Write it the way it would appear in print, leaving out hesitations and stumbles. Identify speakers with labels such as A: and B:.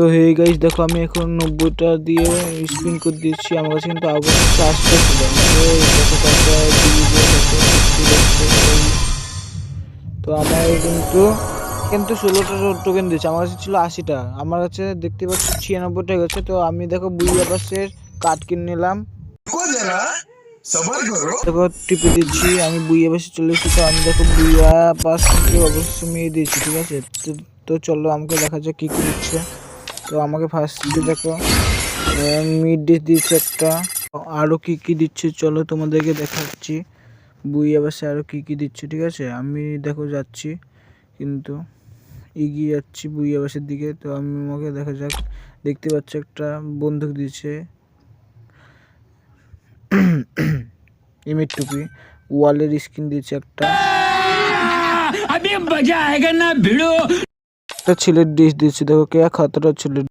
A: তো hey guys দেখো আমি এখন 90টা দিয়ে স্পিন করে দিচ্ছি। আমার কাছে কিন্তু অবশ্যই আসতে ছিল দেখো কতটা তো আমার কিন্তু 16টা টোকেন দিচ্ছে। আমার কাছে ছিল 80টা, আমার কাছে দেখতে পাচ্ছি 96টা গেছে। তো আমি দেখো বুইয়া বাসের কার্ড কিনে নিলাম। দেখো টিপে দিচ্ছি, আমি বুইয়া বাসে চলে এসেছি। তো আমি দেখো বুইয়া বাস থেকে অবশ্যই মেয়ে দিচ্ছি, ঠিক আছে। তো চলো আমাকে দেখা যাক কী কী দিচ্ছে। তো আমাকে ফার্স্টে দেখো মিড ডিশ দিচ্ছে একটা, আরও কী কী দিচ্ছে চলো তোমাদেরকে দেখাচ্ছি। বুইয়া বাসে আরও কী কী দিচ্ছে, ঠিক আছে। আমি দেখো যাচ্ছি, কিন্তু এগিয়ে যাচ্ছি বুইয়া বাসের দিকে। তো আমি আমাকে দেখা যাক, দেখতে পাচ্ছি একটা বন্দুক দিচ্ছে, এমের টুপি, ওয়ালের স্কিন দিচ্ছে একটা ছেলের ডিশ দিচ্ছে। দেখো কে খাতরা ছেলে।